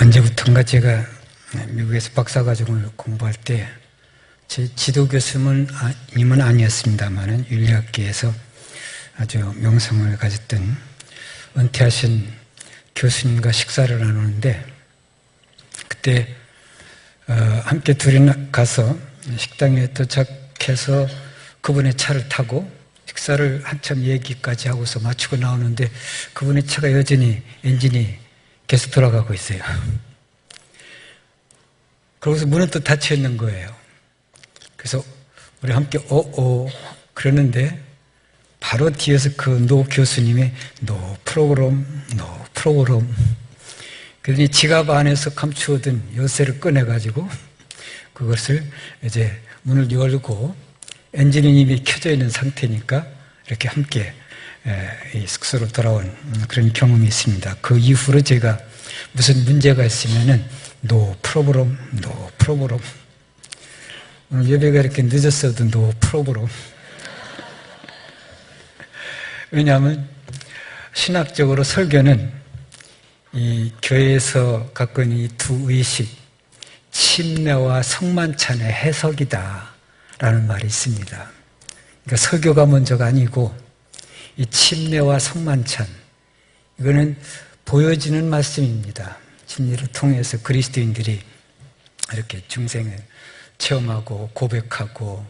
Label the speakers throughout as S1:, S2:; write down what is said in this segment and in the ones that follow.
S1: 언제부턴가 제가 미국에서 박사과정을 공부할 때 제 지도 교수님은 아니었습니다만은 윤리학계에서 아주 명성을 가졌던 은퇴하신 교수님과 식사를 나누는데 그때 함께 둘이 가서 식당에 도착해서 그분의 차를 타고 식사를 한참 얘기까지 하고서 마치고 나오는데 그분의 차가 여전히 엔진이 계속 돌아가고 있어요. 그러고서 문은 또 닫혀 있는 거예요. 그래서 우리 함께 그러는데 바로 뒤에서 그 노 교수님의 노 프로그램 그러니 지갑 안에서 감추어둔 열쇠를 꺼내가지고 그것을 이제 문을 열고 엔진이 이미 켜져 있는 상태니까 이렇게 함께 이 숙소로 돌아온 그런 경험이 있습니다. 그 이후로 제가 무슨 문제가 있으면은 노 프로그램 오늘 예배가 이렇게 늦었어도 노 프로그램 왜냐하면 신학적으로 설교는 이 교회에서 갖고 있는 이 두 의식 침례와 성만찬의 해석이다 라는 말이 있습니다. 그러니까 설교가 먼저가 아니고 이 침례와 성만찬 이거는 보여지는 말씀입니다. 진리를 통해서 그리스도인들이 이렇게 중생을 체험하고 고백하고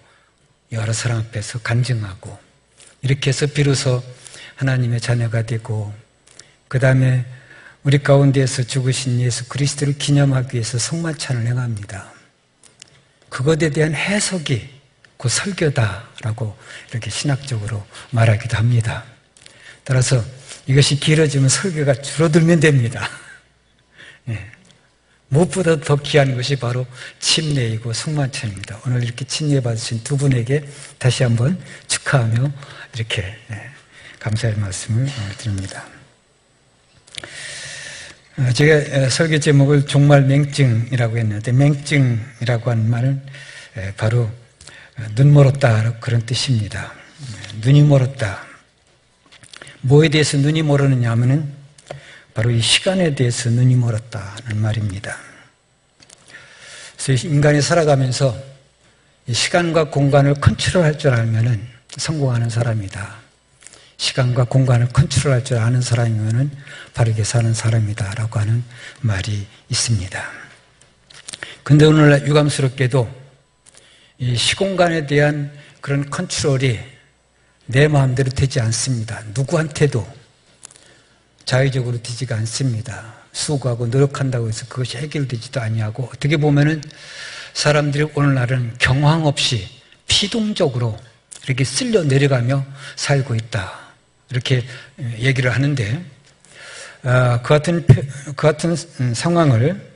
S1: 여러 사람 앞에서 간증하고 이렇게 해서 비로소 하나님의 자녀가 되고 그 다음에 우리 가운데에서 죽으신 예수 그리스도를 기념하기 위해서 성만찬을 행합니다. 그것에 대한 해석이 그 설교다라고 이렇게 신학적으로 말하기도 합니다. 따라서 이것이 길어지면 설교가 줄어들면 됩니다. 예. 무엇보다 더 귀한 것이 바로 침례이고 성만찬입니다. 오늘 이렇게 침례 받으신 두 분에게 다시 한번 축하하며 이렇게 감사의 말씀을 드립니다. 제가 설교 제목을 종말 맹증이라고 했는데 맹증이라고 하는 말은 바로 눈 멀었다 그런 뜻입니다. 눈이 멀었다. 뭐에 대해서 눈이 멀었느냐 하면은 바로 이 시간에 대해서 눈이 멀었다는 말입니다. 그래서 인간이 살아가면서 이 시간과 공간을 컨트롤할 줄 알면은 성공하는 사람이다. 시간과 공간을 컨트롤할 줄 아는 사람이면은 바르게 사는 사람이다라고 하는 말이 있습니다. 근데 오늘날 유감스럽게도 이 시공간에 대한 그런 컨트롤이 내 마음대로 되지 않습니다. 누구한테도 자의적으로 되지가 않습니다. 수고하고 노력한다고 해서 그것이 해결되지도 아니하고 어떻게 보면은 사람들이 오늘날은 경황 없이 피동적으로 이렇게 쓸려 내려가며 살고 있다. 이렇게 얘기를 하는데 그 같은 상황을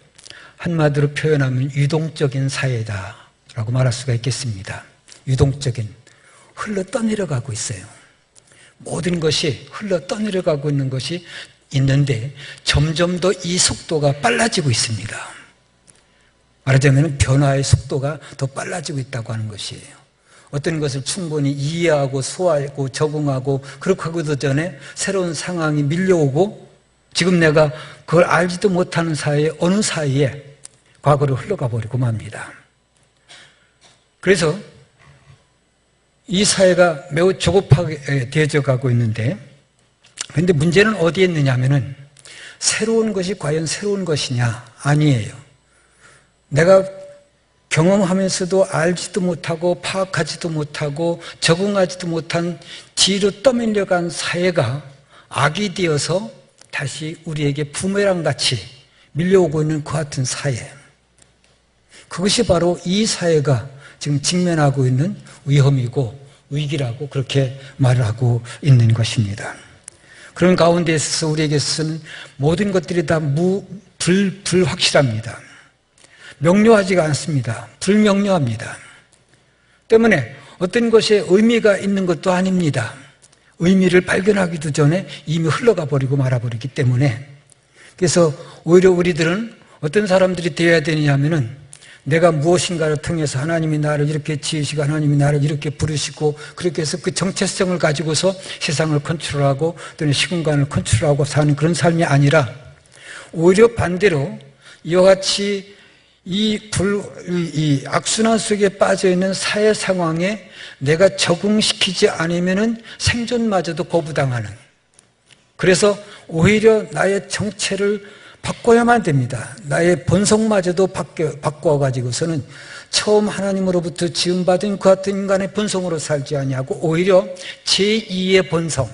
S1: 한마디로 표현하면 유동적인 사회다라고 말할 수가 있겠습니다. 유동적인 흘러 떠내려가고 있어요. 모든 것이 흘러 떠내려가고 있는 것이 있는데 점점 더 이 속도가 빨라지고 있습니다. 말하자면 변화의 속도가 더 빨라지고 있다고 하는 것이에요. 어떤 것을 충분히 이해하고 소화하고 적응하고 그렇게 하기도 전에 새로운 상황이 밀려오고 지금 내가 그걸 알지도 못하는 사이에 어느 사이에 과거로 흘러가 버리고 맙니다. 그래서 이 사회가 매우 조급하게 되어져 가고 있는데 그런데 문제는 어디에 있느냐 하면은 새로운 것이 과연 새로운 것이냐? 아니에요. 내가 경험하면서도 알지도 못하고 파악하지도 못하고 적응하지도 못한 뒤로 떠밀려간 사회가 악이 되어서 다시 우리에게 부메랑같이 밀려오고 있는 그 같은 사회. 그것이 바로 이 사회가 지금 직면하고 있는 위험이고 위기라고 그렇게 말을 하고 있는 것입니다. 그런 가운데 있어서 우리에게 쓰는 모든 것들이 다 불확실합니다. 명료하지가 않습니다. 불명료합니다. 때문에 어떤 것에 의미가 있는 것도 아닙니다. 의미를 발견하기도 전에 이미 흘러가 버리고 말아버리기 때문에 그래서 오히려 우리들은 어떤 사람들이 되어야 되느냐 하면은 내가 무엇인가를 통해서 하나님이 나를 이렇게 지으시고 하나님이 나를 이렇게 부르시고 그렇게 해서 그 정체성을 가지고서 세상을 컨트롤하고 또는 시공간을 컨트롤하고 사는 그런 삶이 아니라 오히려 반대로 이와 같이 이 악순환 속에 빠져있는 사회 상황에 내가 적응시키지 않으면 생존마저도 거부당하는, 그래서 오히려 나의 정체를 바꿔야만 됩니다. 나의 본성마저도 바꿔가지고서는 처음 하나님으로부터 지음받은 그 같은 인간의 본성으로 살지 아니하고 오히려 제2의 본성,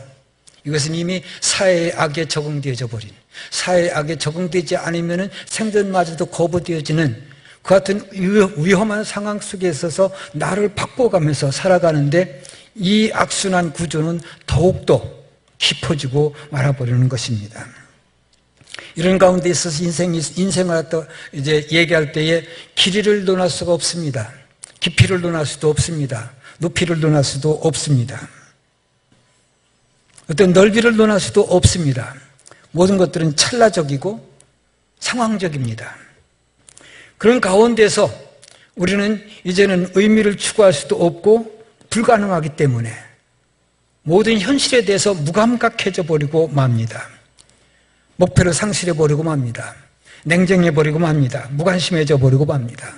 S1: 이것은 이미 사회의 악에 적응되어져 버린, 사회의 악에 적응되지 않으면 생존마저도 거부되어지는 그 같은 위험한 상황 속에 있어서 나를 바꿔가면서 살아가는데 이 악순환 구조는 더욱더 깊어지고 말아버리는 것입니다. 이런 가운데 있어서 인생을 이제 얘기할 때에 길이를 논할 수가 없습니다. 깊이를 논할 수도 없습니다. 높이를 논할 수도 없습니다. 어떤 넓이를 논할 수도 없습니다. 모든 것들은 찰나적이고 상황적입니다. 그런 가운데서 우리는 이제는 의미를 추구할 수도 없고 불가능하기 때문에 모든 현실에 대해서 무감각해져 버리고 맙니다. 목표를 상실해 버리고 맙니다. 냉정해 버리고 맙니다. 무관심해져 버리고 맙니다.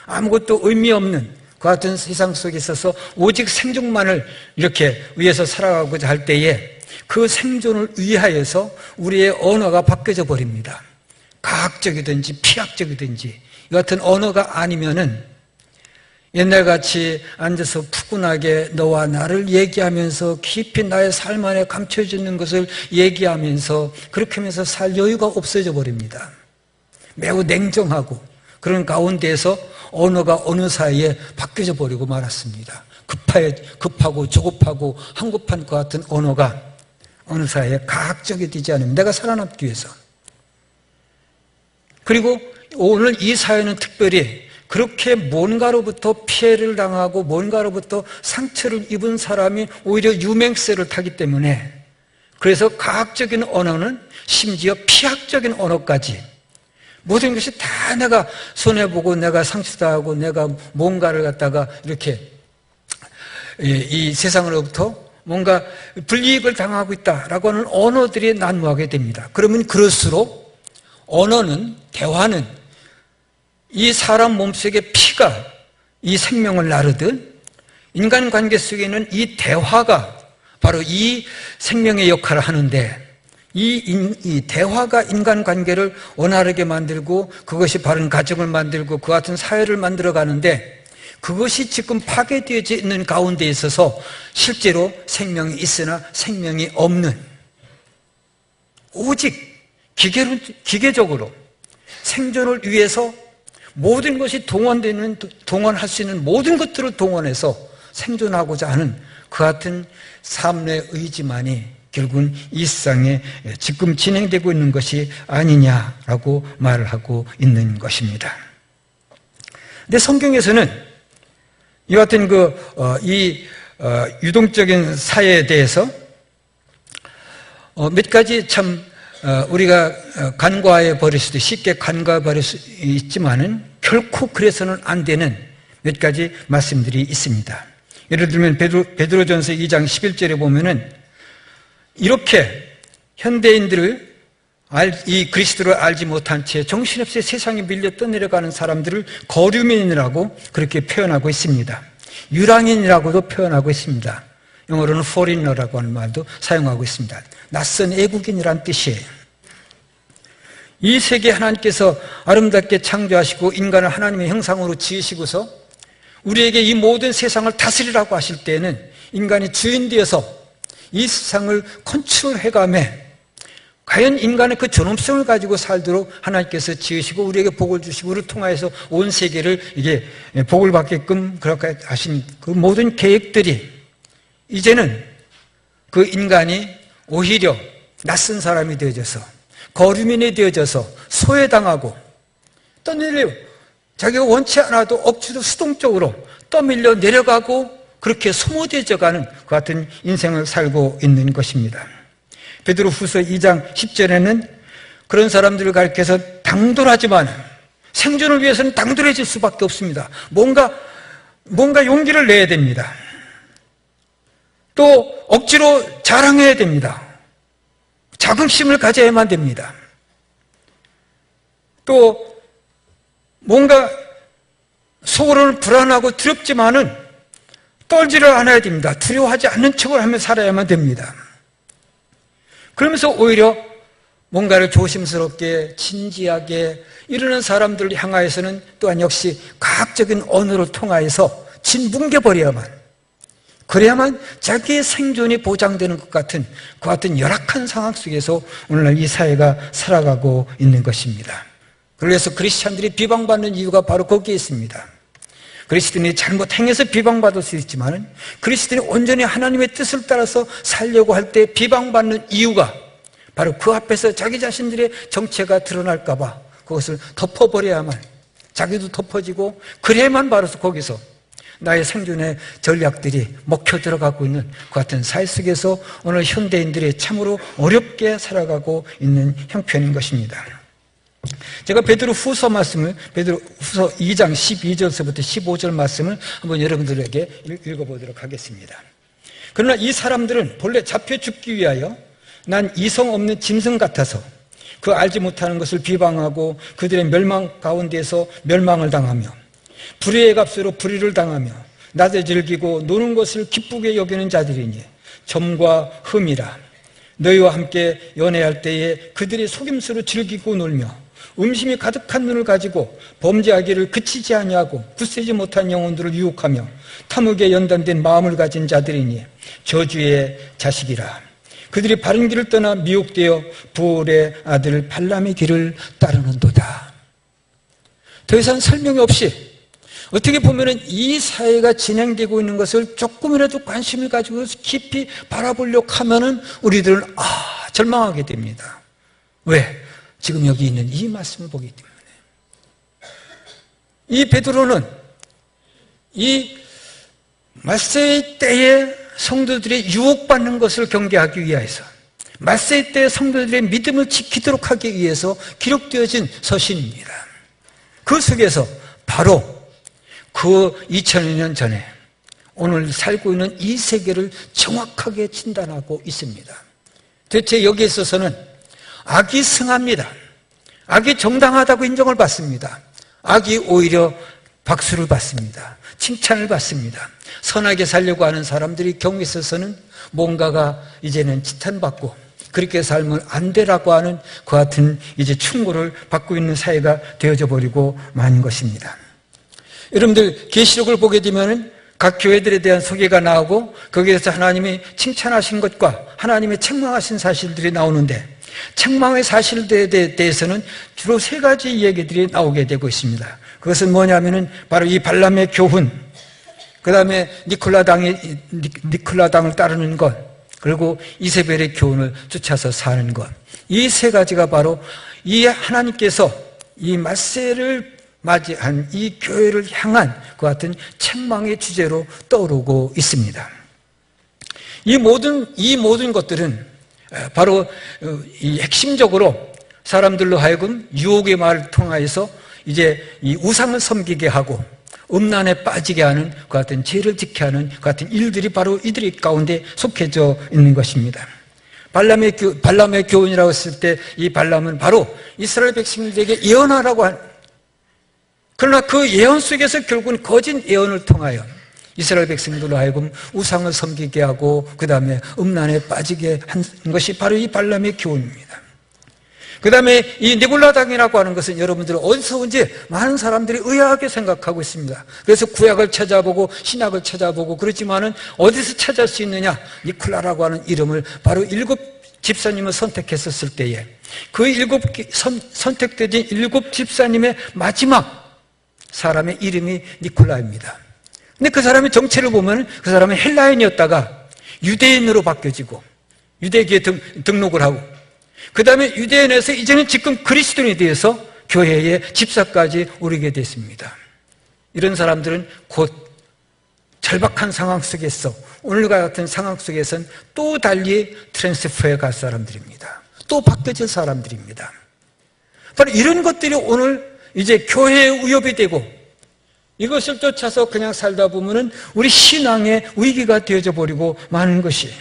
S1: 아무것도 의미 없는 그 같은 세상 속에 있어서 오직 생존만을 이렇게 위해서 살아가고자 할 때에 그 생존을 위하여서 우리의 언어가 바뀌어져 버립니다. 과학적이든지 피학적이든지 이 같은 언어가 아니면은 옛날같이 앉아서 푸근하게 너와 나를 얘기하면서 깊이 나의 삶 안에 감춰져 있는 것을 얘기하면서 그렇게 하면서 살 여유가 없어져 버립니다. 매우 냉정하고 그런 가운데에서 언어가 어느 사이에 바뀌어져 버리고 말았습니다. 급하고 조급하고 한급한 것 같은 언어가 어느 사이에 과학적이 되지 않으면 내가 살아남기 위해서. 그리고 오늘 이 사회는 특별히 그렇게 뭔가로부터 피해를 당하고 뭔가로부터 상처를 입은 사람이 오히려 유맹세를 타기 때문에 그래서 과학적인 언어는 심지어 피학적인 언어까지 모든 것이 다 내가 손해보고 내가 상처당하고 내가 뭔가를 갖다가 이렇게 이 세상으로부터 뭔가 불이익을 당하고 있다라고 하는 언어들이 난무하게 됩니다. 그러면 그럴수록 언어는, 대화는 이 사람 몸속에 피가 이 생명을 나르듯 인간관계 속에는 이 대화가 바로 이 생명의 역할을 하는데 이 대화가 인간관계를 원활하게 만들고 그것이 바른 가정을 만들고 그 같은 사회를 만들어가는데 그것이 지금 파괴되어져 있는 가운데 있어서 실제로 생명이 있으나 생명이 없는 오직 기계적으로 생존을 위해서 모든 것이 동원할 수 있는 모든 것들을 동원해서 생존하고자 하는 그 같은 삶의 의지만이 결국은 이 세상에 지금 진행되고 있는 것이 아니냐라고 말을 하고 있는 것입니다. 근데 성경에서는 이 같은 유동적인 사회에 대해서 몇 가지 참 우리가 간과해 버릴 수도 쉽게 간과해 버릴 수 있지만은 결코 그래서는 안 되는 몇 가지 말씀들이 있습니다. 예를 들면 베드로전서 2장 11절에 보면은 이렇게 현대인들을 이 그리스도를 알지 못한 채 정신없이 세상에 밀려 떠내려가는 사람들을 거류민이라고 그렇게 표현하고 있습니다. 유랑인이라고도 표현하고 있습니다. 영어로는 foreigner라고 하는 말도 사용하고 있습니다. 낯선 애국인이란 뜻이에요. 이 세계 하나님께서 아름답게 창조하시고 인간을 하나님의 형상으로 지으시고서 우리에게 이 모든 세상을 다스리라고 하실 때에는 인간이 주인 되어서 이 세상을 컨트롤해가며 과연 인간의 그 존엄성을 가지고 살도록 하나님께서 지으시고 우리에게 복을 주시고 우리를 통하여서 온 세계를 이게 복을 받게끔 그렇게 하신 그 모든 계획들이 이제는 그 인간이 오히려 낯선 사람이 되어져서 거류민이 되어져서 소외당하고 떠내려 자기가 원치 않아도 억지로 수동적으로 떠밀려 내려가고 그렇게 소모되어져가는 그 같은 인생을 살고 있는 것입니다. 베드로후서 2장 10절에는 그런 사람들을 가리켜서 당돌하지만 생존을 위해서는 당돌해질 수밖에 없습니다. 뭔가 용기를 내야 됩니다. 또 억지로 자랑해야 됩니다. 자긍심을 가져야만 됩니다. 또 뭔가 속으로는 불안하고 두렵지만은 떨지를 않아야 됩니다. 두려워하지 않는 척을 하며 살아야만 됩니다. 그러면서 오히려 뭔가를 조심스럽게 진지하게 이러는 사람들을 향하여서는 또한 역시 과학적인 언어를 통하여서 진뭉개버려야만, 그래야만 자기의 생존이 보장되는 것 같은 그 같은 열악한 상황 속에서 오늘날 이 사회가 살아가고 있는 것입니다. 그래서 크리스찬들이 비방받는 이유가 바로 거기에 있습니다. 그리스도인이 잘못 행해서 비방받을 수 있지만 그리스도인이 온전히 하나님의 뜻을 따라서 살려고 할 때 비방받는 이유가 바로 그 앞에서 자기 자신들의 정체가 드러날까 봐 그것을 덮어버려야만, 자기도 덮어지고 그래야만 바로 거기서 나의 생존의 전략들이 먹혀 들어가고 있는 그 같은 사회 속에서 오늘 현대인들이 참으로 어렵게 살아가고 있는 형편인 것입니다. 제가 베드로후서 말씀을, 베드로후서 2장 12절서부터 15절 말씀을 한번 여러분들에게 읽어보도록 하겠습니다. 그러나 이 사람들은 본래 잡혀 죽기 위하여 난 이성 없는 짐승 같아서 그 알지 못하는 것을 비방하고 그들의 멸망 가운데서 멸망을 당하며 불의의 값으로 불의를 당하며 낮에 즐기고 노는 것을 기쁘게 여기는 자들이니 점과 흠이라. 너희와 함께 연애할 때에 그들이 속임수로 즐기고 놀며 음심이 가득한 눈을 가지고 범죄하기를 그치지 아니하고 굳세지 못한 영혼들을 유혹하며 탐욕에 연단된 마음을 가진 자들이니 저주의 자식이라. 그들이 바른 길을 떠나 미혹되어 부올의 아들 발람의 길을 따르는도다. 더 이상 설명이 없이 어떻게 보면 이 사회가 진행되고 있는 것을 조금이라도 관심을 가지고 깊이 바라보려고 하면은 우리들은 절망하게 됩니다. 왜? 지금 여기 있는 이 말씀을 보기 때문에. 이 베드로는 이 말세의 때에 성도들이 유혹받는 것을 경계하기 위해서, 말세의 때의 성도들의 믿음을 지키도록 하기 위해서 기록되어진 서신입니다. 그 속에서 바로 그 2000년 전에 오늘 살고 있는 이 세계를 정확하게 진단하고 있습니다. 대체 여기에 있어서는 악이 승합니다. 악이 정당하다고 인정을 받습니다. 악이 오히려 박수를 받습니다. 칭찬을 받습니다. 선하게 살려고 하는 사람들이 경우에 있어서는 뭔가가 이제는 지탄받고 그렇게 살면 안 되라고 하는 그 같은 이제 충고를 받고 있는 사회가 되어져 버리고 마는 것입니다. 여러분들 계시록을 보게 되면 각 교회들에 대한 소개가 나오고 거기에서 하나님이 칭찬하신 것과 하나님의 책망하신 사실들이 나오는데 책망의 사실들에 대해서는 주로 세 가지 얘기들이 나오게 되고 있습니다. 그것은 뭐냐면은 바로 이 발람의 교훈, 그 다음에 니콜라당을 따르는 것, 그리고 이세벨의 교훈을 쫓아서 사는 것. 이 세 가지가 바로 이 하나님께서 이 말세를 맞이한 이 교회를 향한 그 같은 책망의 주제로 떠오르고 있습니다. 이 모든 것들은 바로 이 핵심적으로 사람들로 하여금 유혹의 말을 통하여서 이제 이 우상을 섬기게 하고 음란에 빠지게 하는 그 같은 죄를 지게 하는 그 같은 일들이 바로 이들이 가운데 속해져 있는 것입니다. 발람의 교훈이라고 했을 때 이 발람은 바로 이스라엘 백성들에게 예언하라고 한, 그러나 그 예언 속에서 결국은 거짓 예언을 통하여 이스라엘 백성들로 하여금 우상을 섬기게 하고 그 다음에 음란에 빠지게 한 것이 바로 이 발람의 교훈입니다. 그 다음에 이 니콜라당이라고 하는 것은 여러분들 어디서 온지 많은 사람들이 의아하게 생각하고 있습니다. 그래서 구약을 찾아보고 신약을 찾아보고 그렇지만은 어디서 찾을 수 있느냐? 니콜라라고 하는 이름을 바로 7 집사님을 선택했었을 때에 그 선택된 7 집사님의 마지막 사람의 이름이 니콜라입니다. 근데 그 사람의 정체를 보면 그 사람은 헬라인이었다가 유대인으로 바뀌어지고 유대교에 등록을 하고 그 다음에 유대인에서 이제는 지금 그리스도인이 되어서 교회의 집사까지 오르게 됐습니다. 이런 사람들은 곧 절박한 상황 속에서 오늘과 같은 상황 속에서는 또 달리 트랜스퍼에 갈 사람들입니다. 또 바뀌어질 사람들입니다. 바로 이런 것들이 오늘 이제 교회의 위협이 되고 이것을 쫓아서 그냥 살다 보면은 우리 신앙의 위기가 되어져 버리고 마는 것이,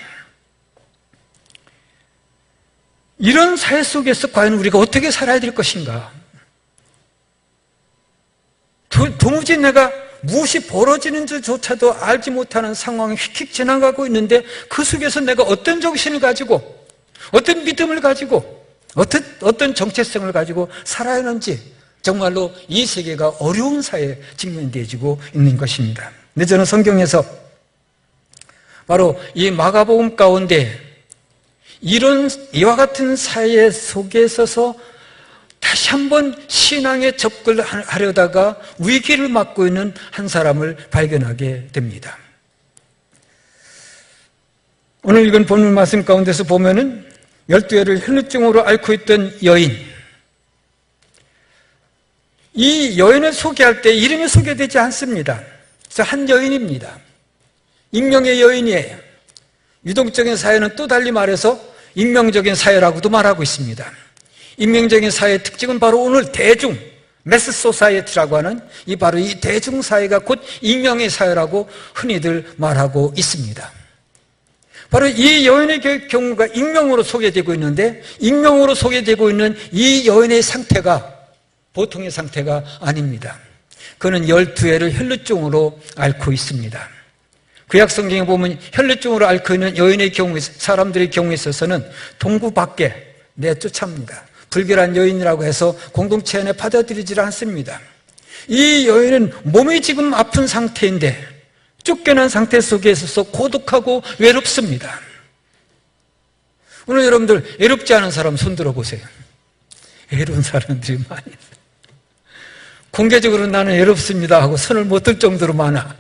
S1: 이런 사회 속에서 과연 우리가 어떻게 살아야 될 것인가? 도무지 내가 무엇이 벌어지는 줄조차도 알지 못하는 상황이 휙휙 지나가고 있는데 그 속에서 내가 어떤 정신을 가지고 어떤 믿음을 가지고 어떤 정체성을 가지고 살아야 하는지 정말로 이 세계가 어려운 사회에 직면되어지고 있는 것입니다. 근데 저는 성경에서 바로 이 마가복음 가운데 이런 이와 같은 사회 속에 있어서 다시 한번 신앙에 접근하려다가 위기를 맞고 있는 한 사람을 발견하게 됩니다. 오늘 읽은 본문 말씀 가운데서 보면은 12회를 혈루증으로 앓고 있던 여인, 이 여인을 소개할 때 이름이 소개되지 않습니다. 그래서 한 여인입니다. 익명의 여인이에요. 유동적인 사회는 또 달리 말해서 익명적인 사회라고도 말하고 있습니다. 익명적인 사회의 특징은 바로 오늘 대중, 매스 소사이어티라고 하는 바로 이 대중 사회가 곧 익명의 사회라고 흔히들 말하고 있습니다. 바로 이 여인의 경우가 익명으로 소개되고 있는데, 익명으로 소개되고 있는 이 여인의 상태가 보통의 상태가 아닙니다. 그는 12회를 혈루증으로 앓고 있습니다. 구약 성경에 보면 혈루증으로 앓고 있는 여인의 경우에, 사람들의 경우에 있어서는 동구 밖에 내쫓아옵니다. 불결한 여인이라고 해서 공동체 안에 받아들이지 않습니다. 이 여인은 몸이 지금 아픈 상태인데 쫓겨난 상태 속에 있어서 고독하고 외롭습니다. 오늘 여러분들 외롭지 않은 사람 손 들어보세요. 외로운 사람들이 많이 있어요. 공개적으로 나는 외롭습니다 하고 손을 못 들 정도로 많아.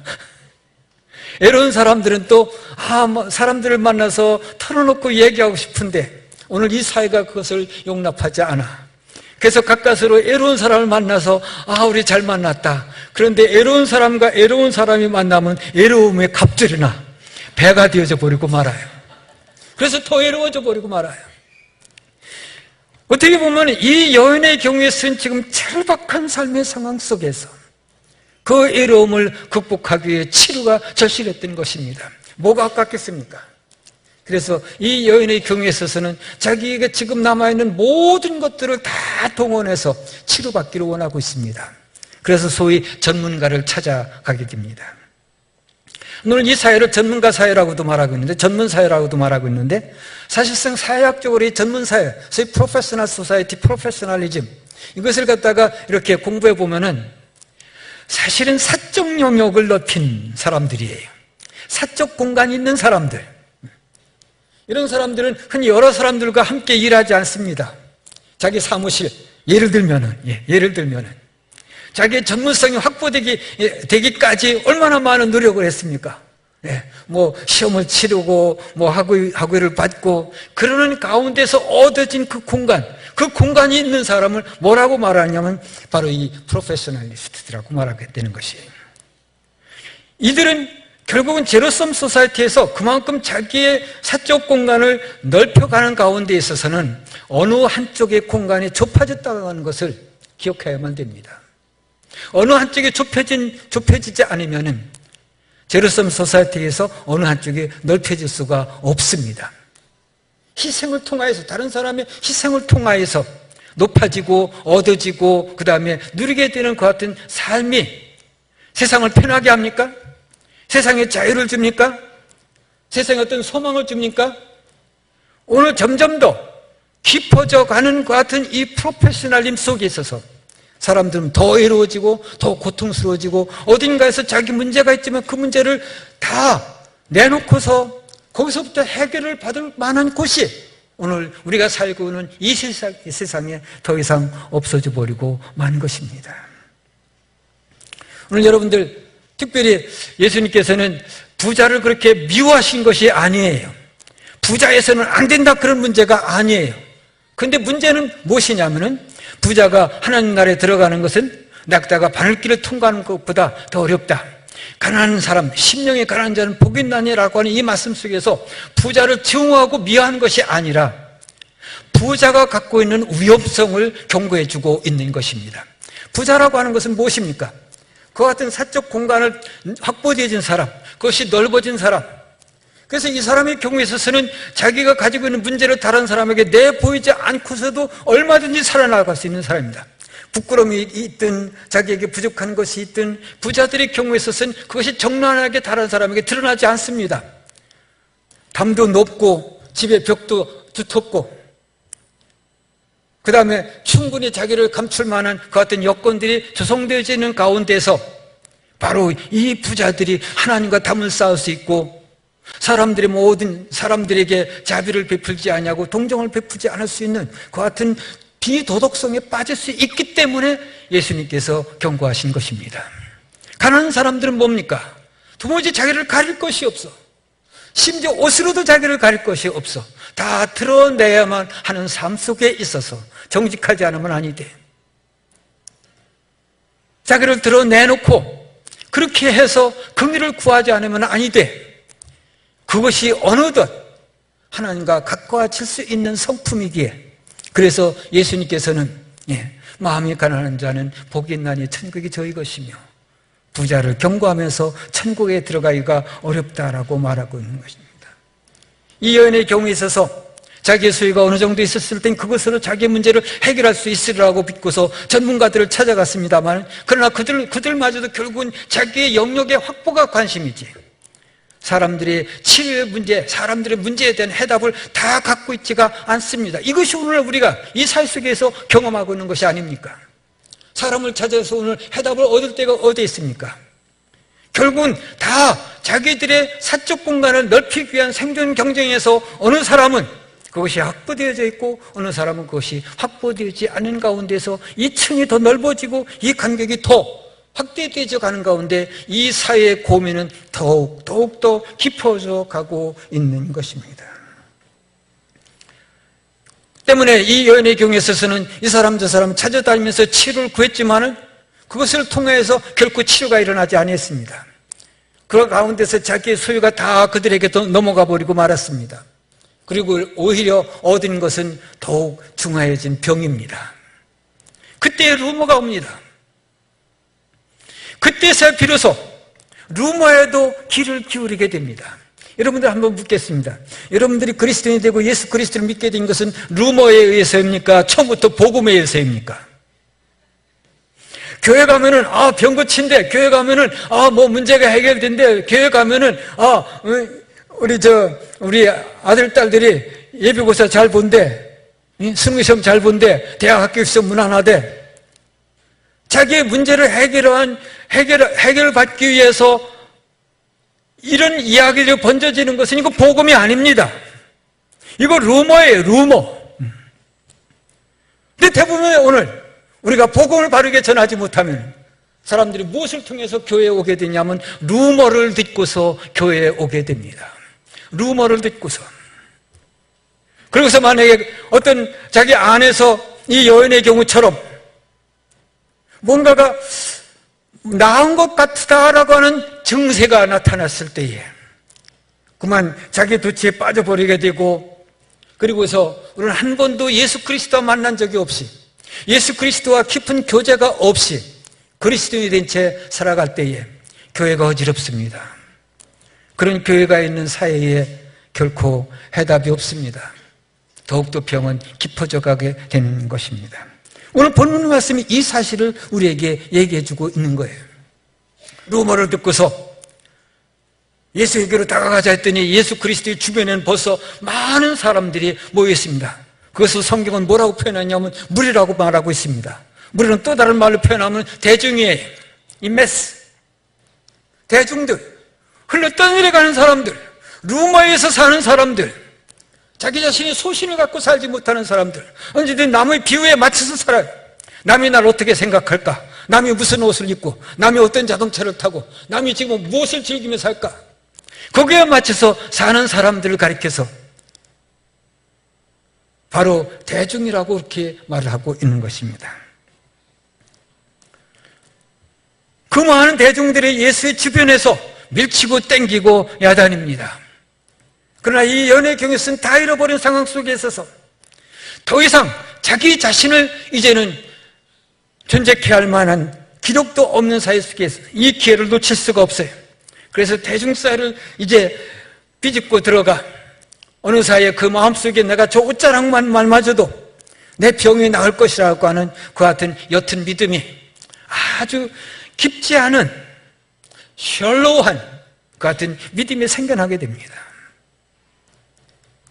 S1: 외로운 사람들은 또 사람들을 만나서 털어놓고 얘기하고 싶은데 오늘 이 사회가 그것을 용납하지 않아. 그래서 가까스로 외로운 사람을 만나서 우리 잘 만났다. 그런데 외로운 사람과 외로운 사람이 만나면 외로움의 갑절이나 배가 되어져 버리고 말아요. 그래서 더 외로워져 버리고 말아요. 어떻게 보면 이 여인의 경우에서는 지금 절박한 삶의 상황 속에서 그 외로움을 극복하기 위해 치료가 절실했던 것입니다. 뭐가 아깝겠습니까? 그래서 이 여인의 경우에 있어서는 자기에게 지금 남아있는 모든 것들을 다 동원해서 치료받기를 원하고 있습니다. 그래서 소위 전문가를 찾아가게 됩니다. 오늘 이 사회를 전문가 사회라고도 말하고 있는데, 전문 사회라고도 말하고 있는데, 사실상 사회학적으로 이 전문 사회, 소위 프로페셔널 소사이티, 프로페셔널리즘, 이것을 갖다가 이렇게 공부해 보면은 사실은 사적 영역을 넓힌 사람들이에요. 사적 공간이 있는 사람들. 이런 사람들은 흔히 여러 사람들과 함께 일하지 않습니다. 자기 사무실, 예를 들면은 자기의 전문성이 확보되기까지 얼마나 많은 노력을 했습니까? 시험을 치르고, 학위를 받고, 그러는 가운데서 얻어진 그 공간이 있는 사람을 뭐라고 말하냐면, 바로 이 프로페셔널리스트라고 말하게 되는 것이에요. 이들은 결국은 제로섬 소사이티에서 그만큼 자기의 사적 공간을 넓혀가는 가운데 있어서는 어느 한쪽의 공간이 좁혀졌다고 하는 것을 기억해야만 됩니다. 어느 한쪽이 좁혀지지 않으면은 제로섬 소사이티에서 어느 한쪽이 넓혀질 수가 없습니다. 희생을 통하여서, 다른 사람의 희생을 통하여서 높아지고 얻어지고 그 다음에 누리게 되는 그 같은 삶이 세상을 편하게 합니까? 세상에 자유를 줍니까? 세상에 어떤 소망을 줍니까? 오늘 점점 더 깊어져 가는 것 같은 이 프로페셔널림 속에 있어서 사람들은 더 외로워지고 더 고통스러워지고 어딘가에서 자기 문제가 있지만 그 문제를 다 내놓고서 거기서부터 해결을 받을 만한 곳이 오늘 우리가 살고 있는 이 세상에 더 이상 없어져 버리고 만 것입니다. 오늘 여러분들 특별히 예수님께서는 부자를 그렇게 미워하신 것이 아니에요. 부자에서는 안 된다 그런 문제가 아니에요. 그런데 문제는 무엇이냐면은 부자가 하나님 나라에 들어가는 것은 낙타가 바늘길을 통과하는 것보다 더 어렵다. 가난한 사람, 심령이 가난한 자는 복이 있나니라고 하는 이 말씀 속에서 부자를 증오하고 미워하는 것이 아니라 부자가 갖고 있는 위험성을 경고해주고 있는 것입니다. 부자라고 하는 것은 무엇입니까? 그와 같은 사적 공간을 확보되어진 사람, 그것이 넓어진 사람. 그래서 이 사람의 경우에 있어서는 자기가 가지고 있는 문제를 다른 사람에게 내보이지 않고서도 얼마든지 살아나갈 수 있는 사람입니다. 부끄러움이 있든 자기에게 부족한 것이 있든 부자들의 경우에 있어서는 그것이 적나라하게 다른 사람에게 드러나지 않습니다. 담도 높고 집에 벽도 두텁고 그 다음에 충분히 자기를 감출 만한 그 같은 여건들이 조성되어져 있는 가운데서 바로 이 부자들이 하나님과 담을 쌓을 수 있고 사람들의 모든 사람들에게 자비를 베풀지 않냐고 동정을 베풀지 않을 수 있는 그 같은 비도덕성에 빠질 수 있기 때문에 예수님께서 경고하신 것입니다. 가난한 사람들은 뭡니까? 도무지 자기를 가릴 것이 없어. 심지어 옷으로도 자기를 가릴 것이 없어. 다 드러내야만 하는 삶 속에 있어서 정직하지 않으면 아니 돼. 자기를 드러내놓고 그렇게 해서 긍휼을 구하지 않으면 아니 돼. 그것이 어느덧 하나님과 가까워질 수 있는 성품이기에 그래서 예수님께서는 마음이 가난한 자는 복이 있나니 천국이 저희 것이며 부자를 경고하면서 천국에 들어가기가 어렵다라고 말하고 있는 것입니다. 이 여인의 경우에 있어서 자기의 소유가 어느 정도 있었을 땐 그것으로 자기의 문제를 해결할 수 있으리라고 믿고서 전문가들을 찾아갔습니다만 그러나 그들마저도 결국은 자기의 영역의 확보가 관심이지 사람들의 치유의 문제, 사람들의 문제에 대한 해답을 다 갖고 있지가 않습니다. 이것이 오늘 우리가 이 사회 속에서 경험하고 있는 것이 아닙니까? 사람을 찾아서 오늘 해답을 얻을 때가 어디에 있습니까? 결국은 다 자기들의 사적 공간을 넓히기 위한 생존 경쟁에서 어느 사람은 그것이 확보되어져 있고 어느 사람은 그것이 확보되지 않은 가운데서 이 층이 더 넓어지고 이 간격이 더 확대되어 가는 가운데 이 사회의 고민은 더욱더 깊어져 가고 있는 것입니다. 때문에 이 여인의 경우에 있어서는 이 사람 저 사람 찾아다니면서 치료를 구했지만은 그것을 통해서 결코 치료가 일어나지 아니했습니다. 그 가운데서 자기의 소유가 다 그들에게 넘어가 버리고 말았습니다. 그리고 오히려 얻은 것은 더욱 중하해진 병입니다. 그때 루머가 옵니다. 그때서 비로소 루머에도 귀를 기울이게 됩니다. 여러분들 한번 묻겠습니다. 여러분들이 그리스도인이 되고 예수 그리스도를 믿게 된 것은 루머에 의해서입니까? 처음부터 복음에 의해서입니까? 교회 가면은 병 고친대. 교회 가면은 뭐 문제가 해결된대. 교회 가면은 우리 아들 딸들이 예비고사 잘 본대. 승무시험 잘 본대. 대학 합격해서 무난하대. 자기의 문제를 해결을 받기 위해서 이런 이야기를 번져지는 것은 이거 복음이 아닙니다. 이거 루머예요, 루머. 근데 대부분 오늘 우리가 복음을 바르게 전하지 못하면 사람들이 무엇을 통해서 교회에 오게 되냐면 루머를 듣고서 교회에 오게 됩니다. 루머를 듣고서. 그러고서 만약에 어떤 자기 안에서 이 여인의 경우처럼 뭔가가 나은 것 같다라고 하는 증세가 나타났을 때에 그만 자기 도취에 빠져버리게 되고 그리고서 우리는 한 번도 예수 그리스도와 만난 적이 없이 예수 그리스도와 깊은 교제가 없이 그리스도인이 된 채 살아갈 때에 교회가 어지럽습니다. 그런 교회가 있는 사회에 결코 해답이 없습니다. 더욱더 병은 깊어져 가게 되는 것입니다. 오늘 본문 말씀이 이 사실을 우리에게 얘기해 주고 있는 거예요. 루머를 듣고서 예수에게로 다가가자 했더니 예수 그리스도의 주변에는 벌써 많은 사람들이 모여 있습니다. 그것을 성경은 뭐라고 표현하냐면 무리라고 말하고 있습니다. 무리는 또 다른 말로 표현하면 대중이에요. 이 메스. 대중들. 흘러 떠내려가는 사람들. 루머에서 사는 사람들. 자기 자신이 소신을 갖고 살지 못하는 사람들. 언제든 남의 비유에 맞춰서 살아요. 남이 날 어떻게 생각할까? 남이 무슨 옷을 입고, 남이 어떤 자동차를 타고, 남이 지금 무엇을 즐기며 살까? 거기에 맞춰서 사는 사람들을 가리켜서 바로 대중이라고 이렇게 말을 하고 있는 것입니다. 그 많은 대중들이 예수의 주변에서 밀치고 땡기고 야단입니다. 그러나 이 연의 경우에서는 다 잃어버린 상황 속에 있어서 더 이상 자기 자신을 이제는 존재케 할 만한 기록도 없는 사회 속에서 이 기회를 놓칠 수가 없어요. 그래서 대중사회를 이제 비집고 들어가 어느 사이에 그 마음속에 내가 저 옷자락만 말마저도 내 병이 나을 것이라고 하는 그 같은 옅은 믿음이 아주 깊지 않은 셜로우한 그 같은 믿음이 생겨나게 됩니다.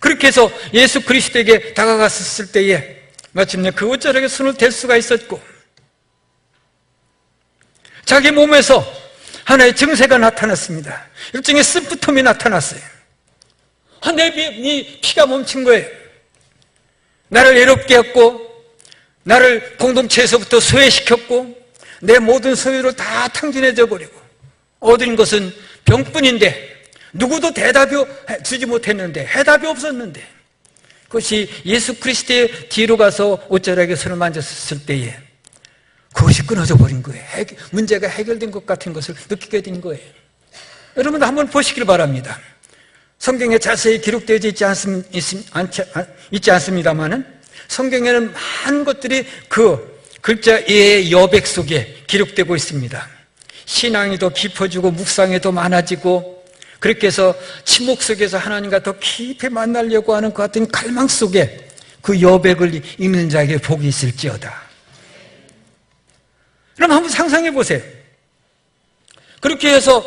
S1: 그렇게 해서 예수 그리스도에게 다가갔을 때에 마침내 그 옷자락에 손을 댈 수가 있었고, 자기 몸에서 하나의 증세가 나타났습니다. 일종의 심프톰이 나타났어요. 내 피가 멈춘 거예요. 나를 외롭게 했고, 나를 공동체에서부터 소외시켰고, 내 모든 소유를 다 탕진해져 버리고, 얻은 것은 병뿐인데 누구도 대답이 주지 못했는데, 해답이 없었는데, 그것이 예수 그리스도의 뒤로 가서 옷자락에 손을 만졌을 때에 그것이 끊어져 버린 거예요. 문제가 해결된 것 같은 것을 느끼게 된 거예요. 여러분도 한번 보시길 바랍니다. 성경에 자세히 기록되어 있지 않습니다만은 성경에는 많은 것들이 그 글자의 여백 속에 기록되고 있습니다. 신앙이 더 깊어지고 묵상이 더 많아지고, 그렇게 해서 침묵 속에서 하나님과 더 깊이 만나려고 하는 그 같은 갈망 속에 그 여백을 읽는 자에게 복이 있을지어다. 그럼 한번 상상해 보세요. 그렇게 해서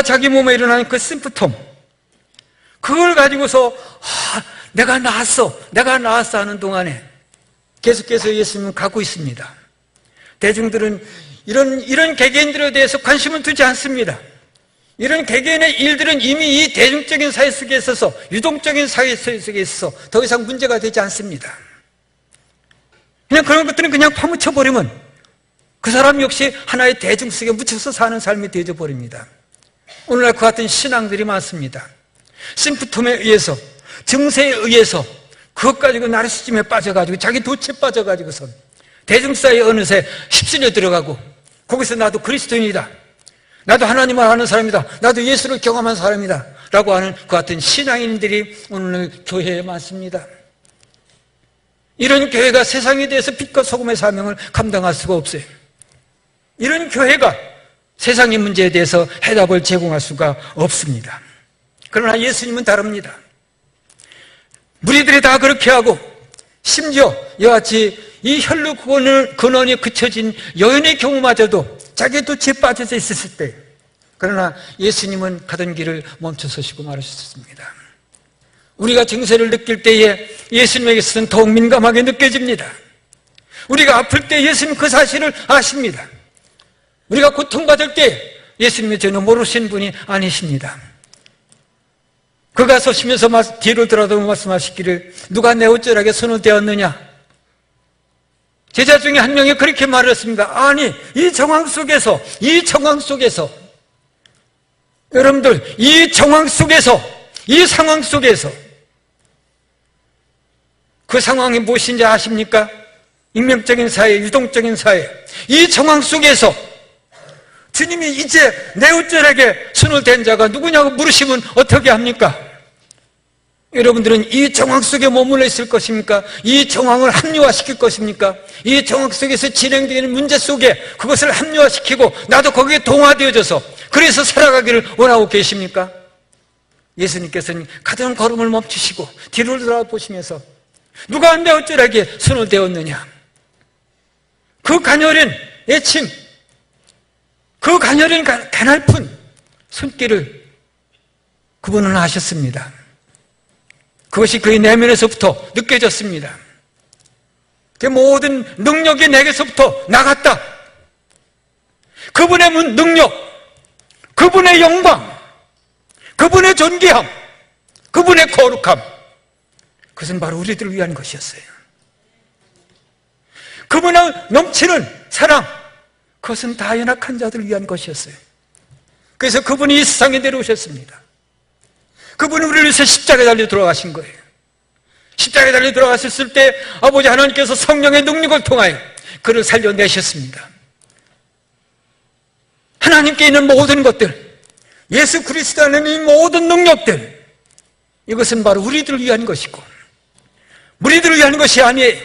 S1: 자기 몸에 일어나는 그 심프톰, 그걸 가지고서 내가 나았어 하는 동안에 계속해서 예수님은 가고 있습니다. 대중들은 이런 개개인들에 대해서 관심을 두지 않습니다. 이런 개개인의 일들은 이미 이 대중적인 사회 속에 있어서, 유동적인 사회 속에 있어서 더 이상 문제가 되지 않습니다. 그냥 그런 것들은 그냥 파묻혀버리면 그 사람 역시 하나의 대중 속에 묻혀서 사는 삶이 되어져 버립니다. 오늘날 그 같은 신앙들이 많습니다. 심프톰에 의해서, 증세에 의해서 그것 가지고 나르시즘에 빠져가지고 자기 덫에 빠져가지고선 대중 사이에 어느새 휩쓸려 들어가고, 거기서 나도 그리스도인이다, 나도 하나님을 아는 사람이다, 나도 예수를 경험한 사람이다 라고 하는 그 같은 신앙인들이 오늘 교회에 많습니다. 이런 교회가 세상에 대해서 빛과 소금의 사명을 감당할 수가 없어요. 이런 교회가 세상의 문제에 대해서 해답을 제공할 수가 없습니다. 그러나 예수님은 다릅니다. 무리들이 다 그렇게 하고, 심지어 이와 같이 이 혈루 근원이 그쳐진 여인의 경우마저도 자기 덫에 빠져서 있었을 때, 그러나 예수님은 가던 길을 멈춰서시고 말하셨습니다. 우리가 증세를 느낄 때에 예수님에게서는 더욱 민감하게 느껴집니다. 우리가 아플 때 예수님 그 사실을 아십니다. 우리가 고통받을 때 예수님이 전혀 모르시는 분이 아니십니다. 그가 서시면서 뒤로 돌아도 말씀하시기를, 누가 내 옷자락에 손을 대었느냐? 제자 중에 한 명이 그렇게 말했습니다. 아니, 이 정황 속에서 여러분들, 이 정황 속에서, 이 상황 속에서 그 상황이 무엇인지 아십니까? 익명적인 사회, 유동적인 사회, 이 정황 속에서 주님이 이제 내 옷자락에 손을 댄 자가 누구냐고 물으시면 어떻게 합니까? 여러분들은 이 정황 속에 머물러 있을 것입니까? 이 정황을 합리화시킬 것입니까? 이 정황 속에서 진행되는 문제 속에 그것을 합리화시키고 나도 거기에 동화되어져서 그래서 살아가기를 원하고 계십니까? 예수님께서는 가던 걸음을 멈추시고 뒤를 돌아보시면서 누가 내 옷자락에 손을 대었느냐? 그 가녀린 애침, 그 가녀린 가냘픈 손길을 그분은 하셨습니다. 그것이 그의 내면에서부터 느껴졌습니다. 그 모든 능력이 내게서부터 나갔다. 그분의 능력, 그분의 영광, 그분의 존귀함, 그분의 거룩함, 그것은 바로 우리들을 위한 것이었어요. 그분의 넘치는 사랑, 그것은 다 연약한 자들을 위한 것이었어요. 그래서 그분이 이 세상에 내려오셨습니다. 그분이 우리를 위해서 십자가에 달려 돌아가신 거예요. 십자가에 달려 돌아가셨을 때 아버지 하나님께서 성령의 능력을 통하여 그를 살려내셨습니다. 하나님께 있는 모든 것들, 예수 그리스도 안에 있는 모든 능력들, 이것은 바로 우리들을 위한 것이고 우리들을 위한 것이 아니에요.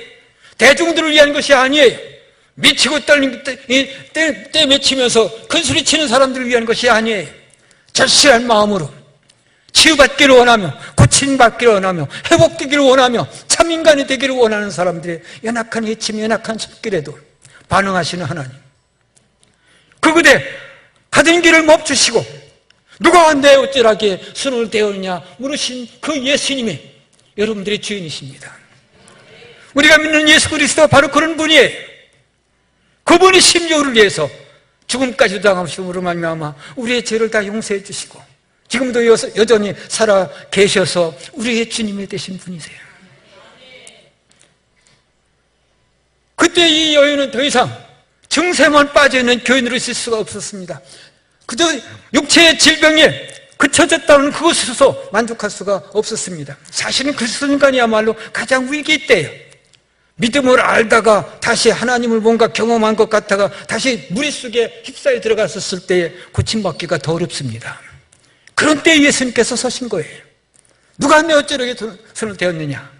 S1: 대중들을 위한 것이 아니에요. 미치고 떼 맺히면서 큰소리 치는 사람들을 위한 것이 아니에요. 절실한 마음으로 치유받기를 원하며 고침받기를 원하며 회복되기를 원하며 참인간이 되기를 원하는 사람들의 연약한 외침, 연약한 손길에도 반응하시는 하나님, 그곳에 가던 길을 멈추시고 누가 내 어찌라기에 손을 대었느냐 물으신 그 예수님이 여러분들의 주인이십니다. 우리가 믿는 예수 그리스도가 바로 그런 분이에요. 그분이 심령을 위해서 죽음까지 당하심으로 말미암아 우리의 죄를 다 용서해 주시고 지금도 여전히 살아 계셔서 우리의 주님이 되신 분이세요. 그때 이 여인은 더 이상 증세만 빠져있는 교인으로 있을 수가 없었습니다. 그저 육체의 질병에 그쳐졌다는 그것으로서 만족할 수가 없었습니다. 사실은 그 순간이야말로 가장 위기 때예요. 믿음을 알다가 다시 하나님을 뭔가 경험한 것 같다가 다시 무리속에 휩싸여 들어갔었을 때에 고침받기가 더 어렵습니다. 그런 때에 예수님께서 서신 거예요. 누가 내 어찌러게 손을 대었느냐.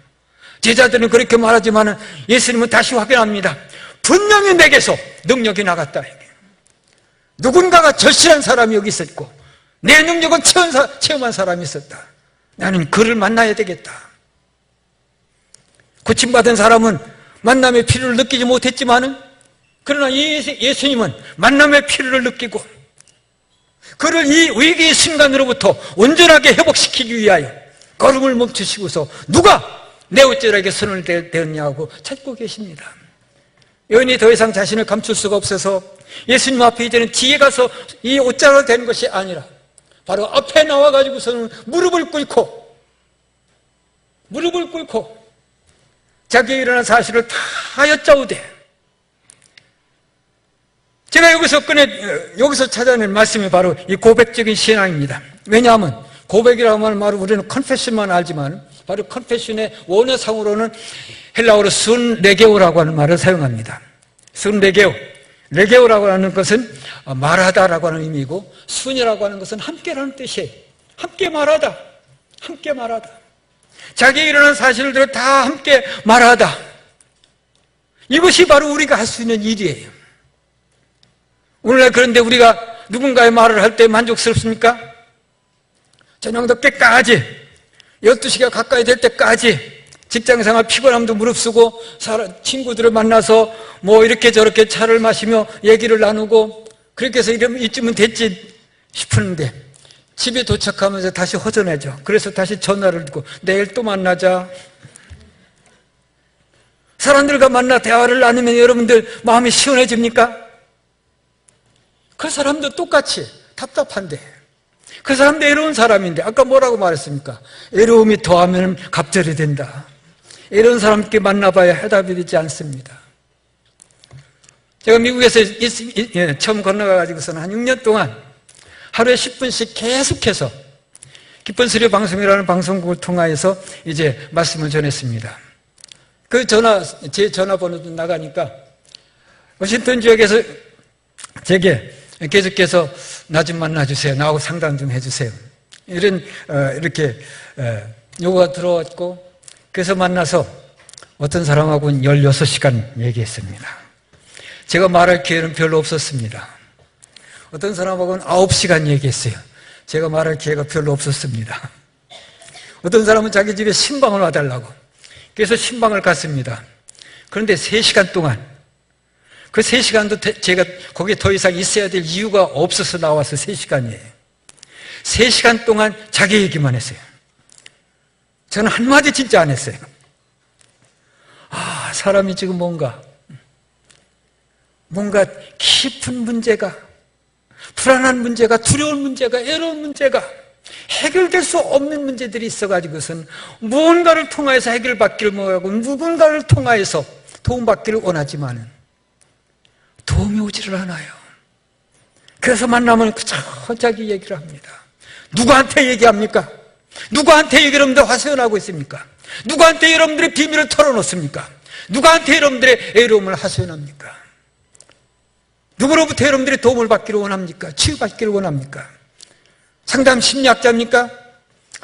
S1: 제자들은 그렇게 말하지만 예수님은 다시 확인합니다. 분명히 내게서 능력이 나갔다. 누군가가 절실한 사람이 여기 있었고 내 능력은 체험한 사람이 있었다. 나는 그를 만나야 되겠다. 고침받은 사람은 만남의 필요를 느끼지 못했지만은 그러나 예수님은 만남의 필요를 느끼고 그를 이 위기의 순간으로부터 온전하게 회복시키기 위하여 걸음을 멈추시고서 누가 내 어찌라게 손을 대었냐고 찾고 계십니다. 여인이 더 이상 자신을 감출 수가 없어서 예수님 앞에 이제는 뒤에 가서 이 옷자로 된 것이 아니라 바로 앞에 나와가지고서는 무릎을 꿇고 자기가 일어난 사실을 다 여짜오되 제가 여기서 찾아낸 말씀이 바로 이 고백적인 신앙입니다. 왜냐하면 고백이라고 하는 말은 우리는 컨페션만 알지만 바로 컨페션의 원어상으로는 헬라어로 순레게오라고 하는 말을 사용합니다. 순레게오. 레게오라고 하는 것은 말하다라고 하는 의미이고 순이라고 하는 것은 함께라는 뜻이에요. 함께 말하다. 함께 말하다. 자기가 일어난 사실들을 다 함께 말하다. 이것이 바로 우리가 할 수 있는 일이에요. 오늘날 그런데 우리가 누군가의 말을 할 때 만족스럽습니까? 저녁 늦게까지 12시가 가까이 될 때까지 직장생활 피곤함도 무릅쓰고 친구들을 만나서 뭐 이렇게 저렇게 차를 마시며 얘기를 나누고 그렇게 해서 이쯤은 됐지 싶은데 집에 도착하면서 다시 허전해져. 그래서 다시 전화를 듣고 내일 또 만나자. 사람들과 만나 대화를 나누면 여러분들 마음이 시원해집니까? 그 사람도 똑같이 답답한데 그 사람도 애로운 사람인데 아까 뭐라고 말했습니까? 애로움이 더하면 갑절이 된다. 이런 사람께 만나봐야 해답이 되지 않습니다. 제가 미국에서 처음 건너가가지고서는 한 6년 동안 하루에 10분씩 계속해서 기쁜 수료 방송이라는 방송국을 통하여서 이제 말씀을 전했습니다. 제 전화번호도 나가니까 워싱턴 지역에서 제게 계속해서 나 좀 만나주세요. 나하고 상담 좀 해주세요. 이렇게 요구가 들어왔고 그래서 만나서 어떤 사람하고는 16시간 얘기했습니다. 제가 말할 기회는 별로 없었습니다. 어떤 사람하고는 9시간 얘기했어요. 제가 말할 기회가 별로 없었습니다. 어떤 사람은 자기 집에 신방을 와달라고. 그래서 신방을 갔습니다. 그런데 3시간 동안, 그 3시간도 제가 거기에 더 이상 있어야 될 이유가 없어서 나와서 3시간이에요. 3시간 동안 자기 얘기만 했어요. 저는 한마디 진짜 안 했어요. 사람이 지금 뭔가 깊은 문제가, 불안한 문제가, 두려운 문제가, 애로운 문제가, 해결될 수 없는 문제들이 있어가지고선 무언가를 통하여서 해결받기를 원하고 누군가를 통하여서 도움받기를 원하지만은 도움이 오지를 않아요. 그래서 만나면 그저 자기 얘기를 합니다. 누구한테 얘기합니까? 누구한테 여러분들 하소연하고 있습니까? 누구한테 여러분들의 비밀을 털어놓습니까? 누구한테 여러분들의 애로움을 하소연합니까? 누구로부터 여러분들의 도움을 받기를 원합니까? 치유받기를 원합니까? 상담 심리학자입니까?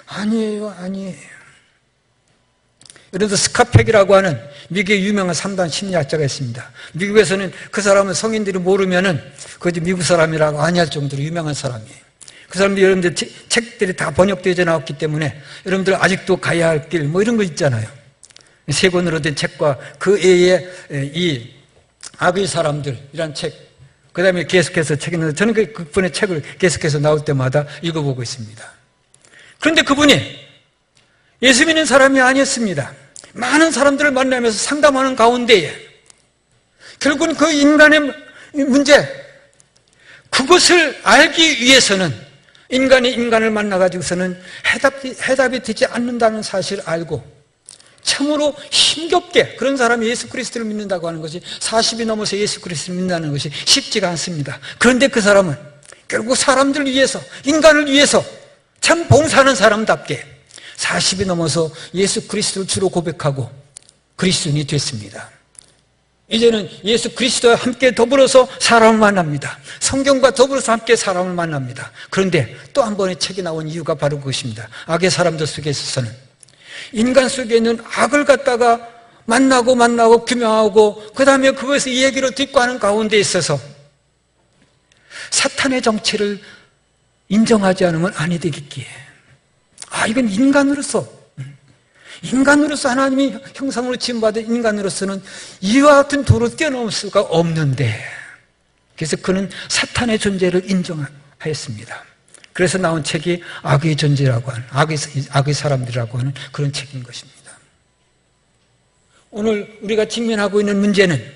S1: 아니에요. 예를 들어 스카펙이라고 하는 미국의 유명한 3단 심리학자가 있습니다. 미국에서는 그 사람은 성인들이 모르면은 그것이 미국 사람이라고 아니할 정도로 유명한 사람이에요. 그 사람들이 여러분들 책들이 다 번역되어 나왔기 때문에 여러분들 아직도 가야 할 길 뭐 이런 거 있잖아요. 세 권으로 된 책과 그 외에 이 악의 사람들이란 책, 그 다음에 계속해서 책 있는데 저는 그분의 책을 계속해서 나올 때마다 읽어보고 있습니다. 그런데 그분이 예수 믿는 사람이 아니었습니다. 많은 사람들을 만나면서 상담하는 가운데에 결국은 그 인간의 문제, 그것을 알기 위해서는 인간이 인간을 만나가지고서는 해답이 되지 않는다는 사실을 알고 참으로 힘겹게 그런 사람이 예수 그리스도를 믿는다고 하는 것이 40이 넘어서 예수 그리스도를 믿는다는 것이 쉽지가 않습니다. 그런데 그 사람은 결국 사람들을 위해서, 인간을 위해서 참 봉사하는 사람답게 40이 넘어서 예수 그리스도를 주로 고백하고 그리스도인이 됐습니다. 이제는 예수 그리스도와 함께 더불어서 사람을 만납니다. 성경과 더불어서 함께 사람을 만납니다. 그런데 또 한 번의 책이 나온 이유가 바로 그것입니다. 악의 사람들 속에 있어서는 인간 속에 있는 악을 갖다가 만나고 규명하고 그 다음에 그것을 이 얘기로 듣고 하는 가운데 있어서 사탄의 정체를 인정하지 않으면 아니 되겠기에 이건 인간으로서 하나님이 형상으로 지음받은 인간으로서는 이와 같은 도로 뛰어넘을 수가 없는데 그래서 그는 사탄의 존재를 인정하였습니다. 그래서 나온 책이 악의 존재라고 하는 악의 사람들이라고 하는 그런 책인 것입니다. 오늘 우리가 직면하고 있는 문제는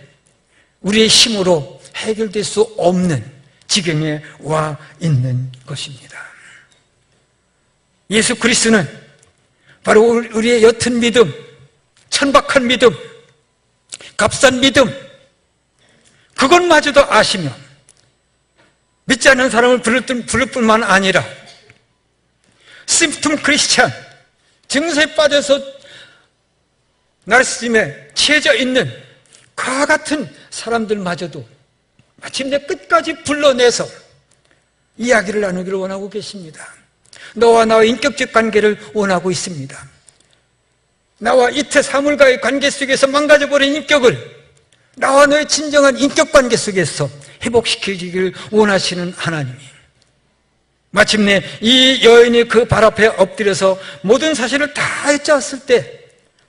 S1: 우리의 힘으로 해결될 수 없는 지경에 와 있는 것입니다. 예수 그리스도는 바로 우리의 옅은 믿음, 천박한 믿음, 값싼 믿음, 그것마저도 아시며 믿지 않는 사람을 부를 뿐만 아니라 심프텀 크리스찬, 증세에 빠져서 나르시즘에 취해져 있는 그와 같은 사람들마저도 마침내 끝까지 불러내서 이야기를 나누기를 원하고 계십니다. 너와 나의 인격적 관계를 원하고 있습니다. 나와 이태 사물과의 관계 속에서 망가져버린 인격을 나와 너의 진정한 인격 관계 속에서 회복시키기를 원하시는 하나님이 마침내 이 여인이 그 발 앞에 엎드려서 모든 사실을 다 해짜았을 때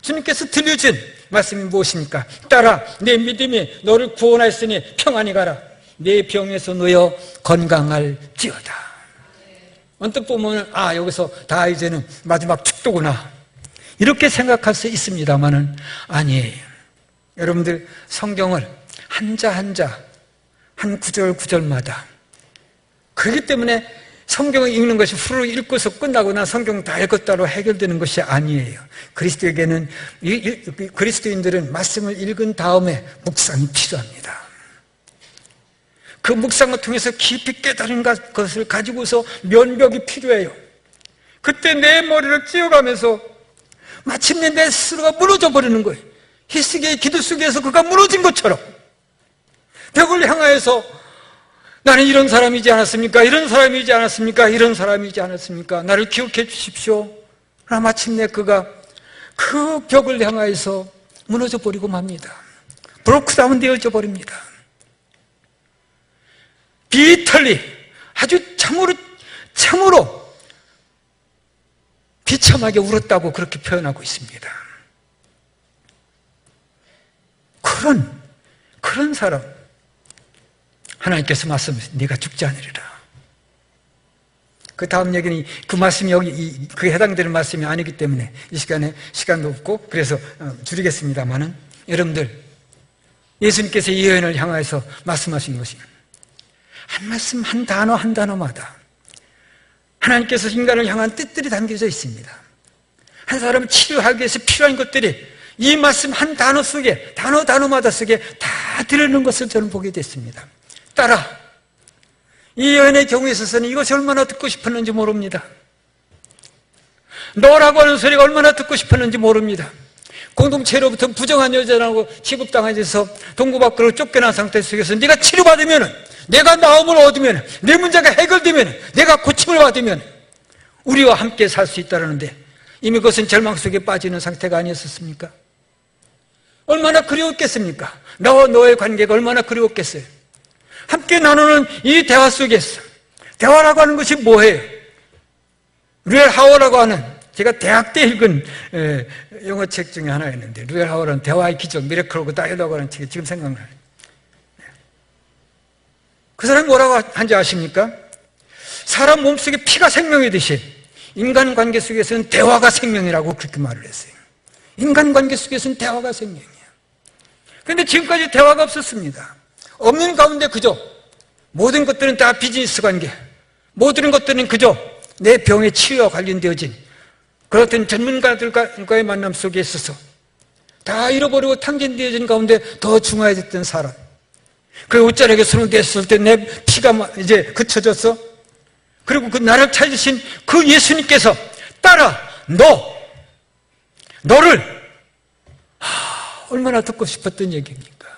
S1: 주님께서 들려준 말씀이 무엇입니까? 딸아, 내 믿음이 너를 구원하였으니 평안히 가라. 내 병에서 놓여 건강할지어다. 언뜻 보면 여기서 다 이제는 마지막 축도구나 이렇게 생각할 수 있습니다만은 아니에요. 여러분들 성경을 한자 한 구절마다 그렇기 때문에 성경을 읽는 것이 후루 읽고서 끝나고 나 성경 다 읽었다로 해결되는 것이 아니에요. 그리스도에게는 그리스도인들은 말씀을 읽은 다음에 묵상이 필요합니다. 그 묵상을 통해서 깊이 깨달은 것을 가지고서 면벽이 필요해요. 그때 내 머리를 찧어가면서 마침내 내 스스로가 무너져 버리는 거예요. 히스기야의 기도 속에서 그가 무너진 것처럼 벽을 향하여서 나는 이런 사람이지 않았습니까? 이런 사람이지 않았습니까? 이런 사람이지 않았습니까? 나를 기억해 주십시오. 그러나 마침내 그가 그 벽을 향하여서 무너져 버리고 맙니다. 브로크다운 되어져 버립니다. 비털리 아주 참으로 비참하게 울었다고 그렇게 표현하고 있습니다. 그런 사람 하나님께서 말씀하셨습니다. 네가 죽지 않으리라. 그 다음 얘기는 그 말씀이 여기 그 해당되는 말씀이 아니기 때문에 이 시간에 시간도 없고 그래서 줄이겠습니다만은 여러분들 예수님께서 이 여인을 향하여서 말씀하신 것이 한 말씀 한 단어마다 하나님께서 인간을 향한 뜻들이 담겨져 있습니다. 한 사람을 치료하기 위해서 필요한 것들이 이 말씀 한 단어 속에 단어마다 속에 다 들어있는 것을 저는 보게 됐습니다. 따라 이 여인의 경우에 있어서는 이것이 얼마나 듣고 싶었는지 모릅니다. 너라고 하는 소리가 얼마나 듣고 싶었는지 모릅니다. 공동체로부터 부정한 여자라고 취급당해서 동구 밖으로 쫓겨난 상태 속에서 네가 치료받으면, 내가 나음을 얻으면, 내 문제가 해결되면, 내가 고침을 받으면 우리와 함께 살 수 있다는데 이미 그것은 절망 속에 빠지는 상태가 아니었습니까? 얼마나 그리웠겠습니까? 나와 너의 관계가 얼마나 그리웠겠어요? 함께 나누는 이 대화 속에서 대화라고 하는 것이 뭐예요? 루엘 하워라고 하는, 제가 대학 때 읽은 영어책 중에 하나였는데, 루엘 하워라는 대화의 기적, 미래클 오브 다이얼로그 하는 책이 지금 생각나요. 그 사람이 뭐라고 한지 아십니까? 사람 몸속에 피가 생명이듯이 인간관계 속에서는 대화가 생명이라고 그렇게 말을 했어요. 인간관계 속에서는 대화가 생명이에요. 그런데 지금까지 대화가 없었습니다. 없는 가운데 그저 모든 것들은 다 비즈니스 관계, 모든 것들은 그저 내 병의 치유와 관련되어진 그렇던 전문가들과의 만남 속에 있어서 다 잃어버리고 탕진되어진 가운데 더 중화해졌던 사람. 그 옷자락에 손을 댔을 때 내 피가 이제 그쳐졌어. 그리고 그 나를 찾으신 그 예수님께서 따라 너를 얼마나 듣고 싶었던 얘기입니까?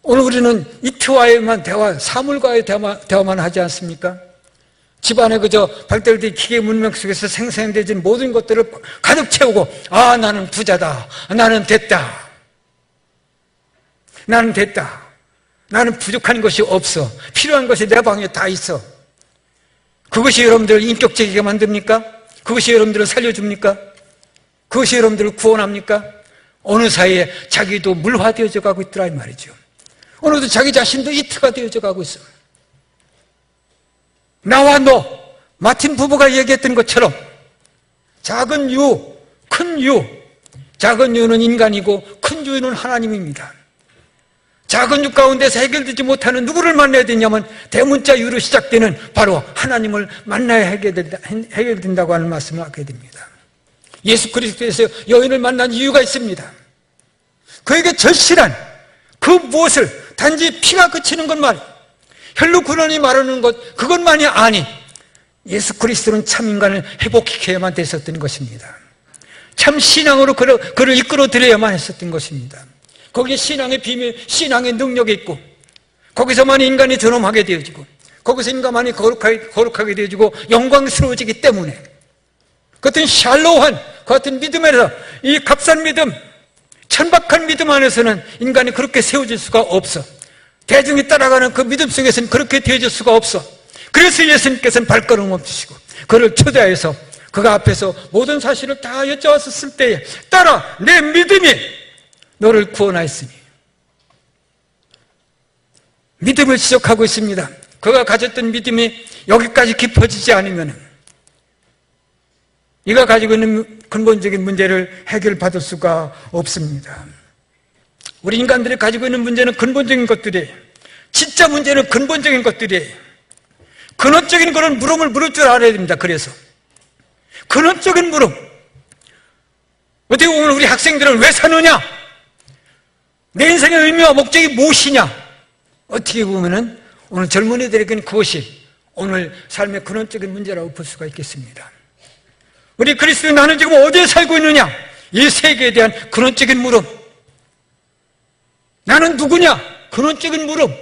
S1: 오늘 우리는 이트와의만 대화, 사물과의 대화만 하지 않습니까? 집안에 그저 발달된 기계 문명 속에서 생생되진 모든 것들을 가득 채우고, 나는 부자다, 나는 됐다, 나는 부족한 것이 없어, 필요한 것이 내 방에 다 있어. 그것이 여러분들을 인격적이게 만듭니까? 그것이 여러분들을 살려줍니까? 그것이 여러분들을 구원합니까? 어느 사이에 자기도 물화되어져 가고 있더라 이 말이죠. 어느도 자기 자신도 이트가 되어져 가고 있어. 나와 너, 마틴 부부가 얘기했던 것처럼 작은 유, 큰 유, 작은 유는 인간이고 큰 유는 하나님입니다. 작은 유 가운데서 해결되지 못하는 누구를 만나야 되냐면 대문자 유로 시작되는 바로 하나님을 만나야 해결된다고 하는 말씀을 하게 됩니다. 예수 그리스도에서 여인을 만난 이유가 있습니다. 그에게 절실한 그 무엇을 단지 피가 그치는 것만, 혈로 근원이 말하는 것, 그것만이 아닌 예수 그리스도는 참 인간을 회복시켜야만 됐었던 것입니다. 참 신앙으로 그를 이끌어 드려야만 했었던 것입니다. 거기에 신앙의 비밀, 신앙의 능력이 있고, 거기서만 인간이 존엄하게 되어지고, 거기서 인간만이 거룩하게 되어지고 영광스러워지기 때문에 그 같은 샬로우한, 그 같은 믿음에서 이 값싼 믿음, 천박한 믿음 안에서는 인간이 그렇게 세워질 수가 없어. 대중이 따라가는 그 믿음 속에서는 그렇게 되어질 수가 없어. 그래서 예수님께서는 발걸음 멈추시고 그를 초대해서 그가 앞에서 모든 사실을 다 여쭤왔을 때에 따라 내 믿음이 너를 구원하였으니, 믿음을 지적하고 있습니다. 그가 가졌던 믿음이 여기까지 깊어지지 않으면 이가 가지고 있는 근본적인 문제를 해결받을 수가 없습니다. 우리 인간들이 가지고 있는 문제는 근본적인 것들이에요. 진짜 문제는 근본적인 것들이에요. 근원적인 그런 물음을 물을 줄 알아야 됩니다. 그래서 근원적인 물음, 어떻게 보면 우리 학생들은 왜 사느냐, 내 인생의 의미와 목적이 무엇이냐, 어떻게 보면은 오늘 젊은이들에게는 그것이 오늘 삶의 근원적인 문제라고 볼 수가 있겠습니다. 우리 그리스도인, 나는 지금 어디에 살고 있느냐, 이 세계에 대한 근원적인 물음, 나는 누구냐, 근원적인 물음,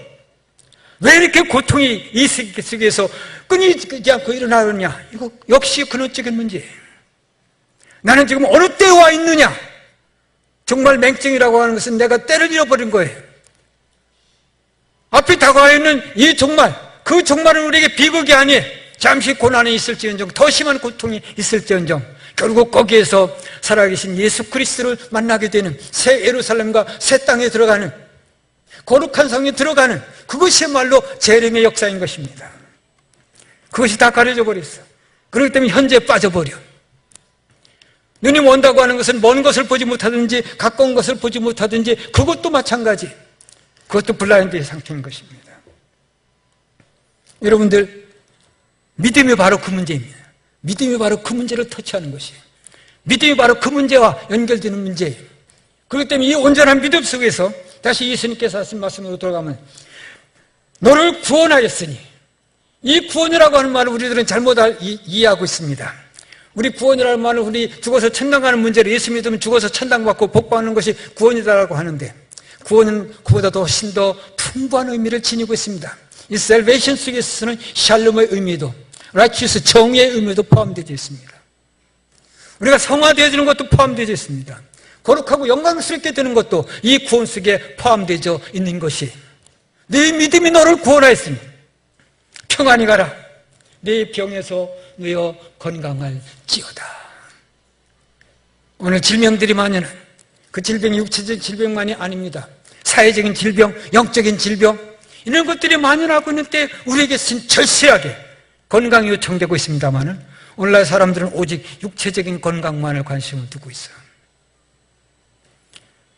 S1: 왜 이렇게 고통이 이 세계 속에서 끊이지 않고 일어나느냐, 이거 역시 근원적인 문제예요. 나는 지금 어느 때에 와 있느냐, 정말 맹증이라고 하는 것은 내가 때를 잃어버린 거예요. 앞에 다가와 있는 이 종말, 그 종말은 우리에게 비극이 아니에요. 잠시 고난이 있을지언정, 더 심한 고통이 있을지언정, 결국 거기에서 살아계신 예수 그리스도를 만나게 되는 새 예루살렘과 새 땅에 들어가는, 거룩한 성에 들어가는, 그것이야말로 재림의 역사인 것입니다. 그것이 다 가려져 버렸어. 그렇기 때문에 현재에 빠져버려. 눈이 먼다고 하는 것은 먼 것을 보지 못하든지 가까운 것을 보지 못하든지 그것도 마찬가지, 그것도 블라인드의 상태인 것입니다. 여러분들, 믿음이 바로 그 문제입니다. 믿음이 바로 그 문제를 터치하는 것이에요. 믿음이 바로 그 문제와 연결되는 문제예요. 그렇기 때문에 이 온전한 믿음 속에서 다시 예수님께서 하신 말씀으로 돌아가면 너를 구원하였으니, 이 구원이라고 하는 말을 우리들은 잘못 이해하고 있습니다. 우리 구원이라는 말은 우리 죽어서 천당 가는 문제를, 예수 믿으면 죽어서 천당 받고 복 받는 것이 구원이다라고 하는데, 구원은 그보다도 훨씬 더 풍부한 의미를 지니고 있습니다. 이 셀베이션 속에서는 샬롬의 의미도, righteous, 정의의 의미도 포함되어 있습니다. 우리가 성화되어지는 것도 포함되어 있습니다. 거룩하고 영광스럽게 되는 것도 이 구원 속에 포함되어 있는 것이, 네 믿음이 너를 구원하였으니 평안히 가라. 네 병에서 누워 건강할지어다. 오늘 질병들이 많은 그 질병이 육체적 질병만이 아닙니다. 사회적인 질병, 영적인 질병, 이런 것들이 만연하고 있는 때 우리에게 절실하게 건강이 요청되고 있습니다만은 오늘날 사람들은 오직 육체적인 건강만을 관심을 두고 있어요.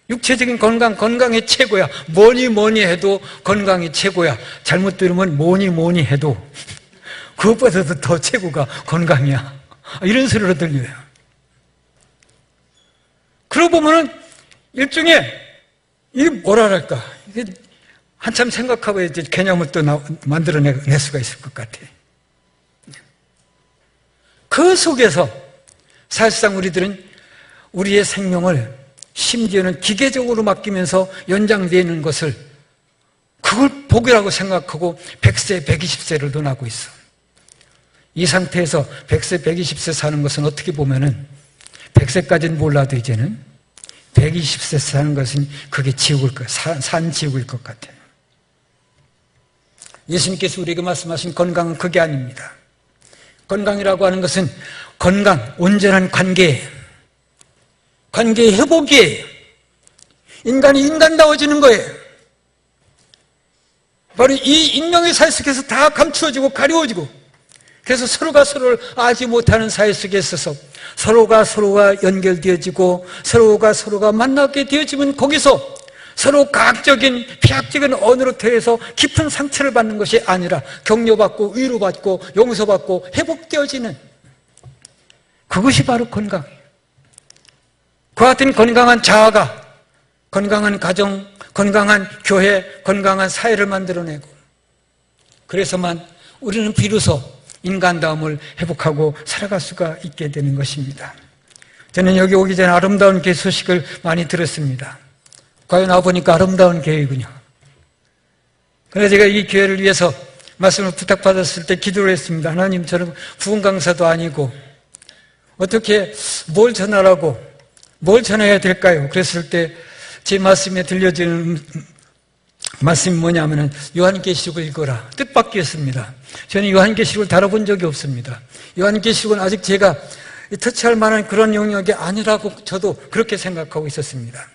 S1: 육체적인 건강이 최고야. 뭐니 해도 건강이 최고야. 잘못 들으면 뭐니 해도 그것보다도 더 최고가 건강이야. 이런 소리로 들려요. 그러고 보면은 일종의 이게 뭐랄까, 이게 한참 생각하고 이제 개념을 또 만들어낼 수가 있을 것 같아. 그 속에서 사실상 우리들은 우리의 생명을 심지어는 기계적으로 맡기면서 연장되는 것을 그걸 복이라고 생각하고 100세, 120세를 논하고 있어. 이 상태에서 100세, 120세 사는 것은 어떻게 보면은 100세까지는 몰라도 이제는 120세 사는 것은 그게 산 지옥일 것 같아요. 예수님께서 우리에게 말씀하신 건강은 그게 아닙니다. 건강이라고 하는 것은 온전한 관계의 회복이에요. 인간이 인간다워지는 거예요. 바로 이 인명의 사회 속에서 다 감추어지고 가려워지고, 그래서 서로가 서로를 알지 못하는 사회 속에 있어서 서로가 연결되어지고 서로가 만나게 되어지면 거기서 서로 과학적인 피학적인 언어로 대해서 깊은 상처를 받는 것이 아니라 격려받고 위로받고 용서받고 회복되어지는, 그것이 바로 건강이에요. 그와 같은 건강한 자아가 건강한 가정, 건강한 교회, 건강한 사회를 만들어내고, 그래서만 우리는 비로소 인간다움을 회복하고 살아갈 수가 있게 되는 것입니다. 저는 여기 오기 전에 아름다운 교회 소식을 많이 들었습니다. 과연 와보니까 아름다운 교회이군요. 그래서 제가 이 교회를 위해서 말씀을 부탁받았을 때 기도를 했습니다. 하나님, 저는 부흥 강사도 아니고 어떻게 뭘 전하라고 뭘 전해야 될까요? 그랬을 때 제 말씀에 들려지는 말씀이 뭐냐면은 요한계시록을 읽어라, 뜻밖이었습니다. 저는 요한계시록을 다뤄본 적이 없습니다. 요한계시록은 아직 제가 터치할 만한 그런 영역이 아니라고 저도 그렇게 생각하고 있었습니다.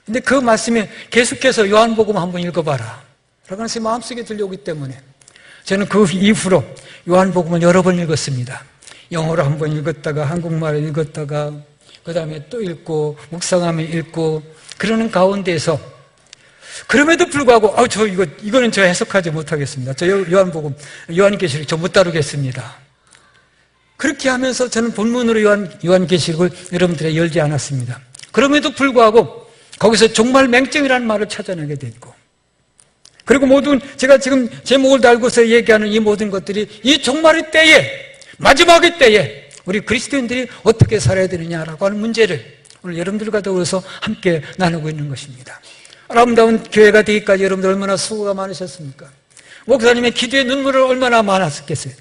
S1: 근데 그 말씀에 계속해서 요한복음 한번 읽어봐라 라고 하는 제 마음속에 들려오기 때문에 저는 그 이후로 요한복음을 여러 번 읽었습니다. 영어로 한번 읽었다가 한국말로 읽었다가 그 다음에 또 읽고 묵상하며 읽고 그러는 가운데에서, 그럼에도 불구하고 이거는 저 해석하지 못하겠습니다. 저 요한계시록 저 못 다루겠습니다. 그렇게 하면서 저는 본문으로 요한계시록을 여러분들에게 열지 않았습니다. 그럼에도 불구하고 거기서 종말 맹점이라는 말을 찾아내게 됐고, 그리고 모든 제가 지금 제목을 달고서 얘기하는 이 모든 것들이 이 종말의 때에, 마지막의 때에 우리 그리스도인들이 어떻게 살아야 되느냐라고 하는 문제를 오늘 여러분들과 더불어서 함께 나누고 있는 것입니다. 아름다운 교회가 되기까지 여러분들 얼마나 수고가 많으셨습니까? 목사님의 기도의 눈물을 얼마나 많았겠어요?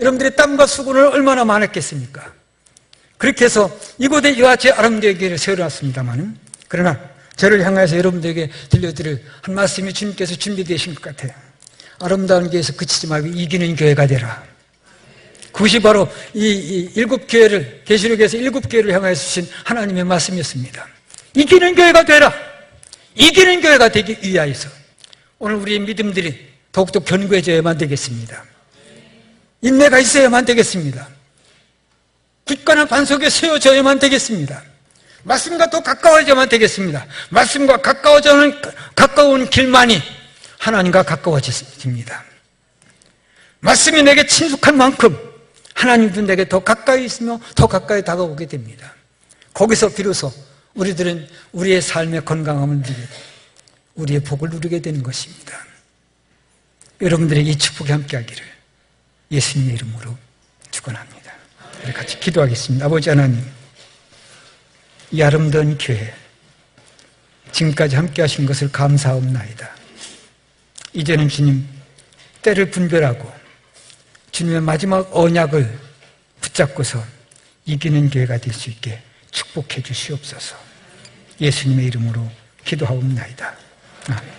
S1: 여러분들의 땀과 수고를 얼마나 많았겠습니까? 그렇게 해서 이곳에 이와 같이 아름다운 교회를 세워놨습니다만, 그러나 저를 향해서 여러분들에게 들려드릴 한 말씀이 주님께서 준비되신 것 같아요. 아름다운 교회에서 그치지 말고 이기는 교회가 되라. 그것이 바로 이 일곱 교회를, 계시록에서 일곱 교회를 향해서 주신 하나님의 말씀이었습니다. 이기는 교회가 되라. 이기는 교회가 되기 위하여서 오늘 우리의 믿음들이 더욱더 견고해져야만 되겠습니다. 인내가 있어야만 되겠습니다. 굳건한 반석에 세워져야만 되겠습니다. 말씀과 더 가까워져야만 되겠습니다. 말씀과 가까운 길만이 하나님과 가까워집니다. 말씀이 내게 친숙한 만큼 하나님도 내게 더 가까이 있으며 더 가까이 다가오게 됩니다. 거기서 비로소 우리들은 우리의 삶의 건강함을 누리고 우리의 복을 누리게 되는 것입니다. 여러분들에게 이 축복이 함께하기를 예수님의 이름으로 축원합니다. 우리 같이 기도하겠습니다. 아버지 하나님, 이 아름다운 교회 지금까지 함께하신 것을 감사하옵나이다. 이제는 주님, 때를 분별하고 주님의 마지막 언약을 붙잡고서 이기는 교회가 될 수 있게 축복해 주시옵소서. 예수님의 이름으로 기도하옵나이다. 아멘.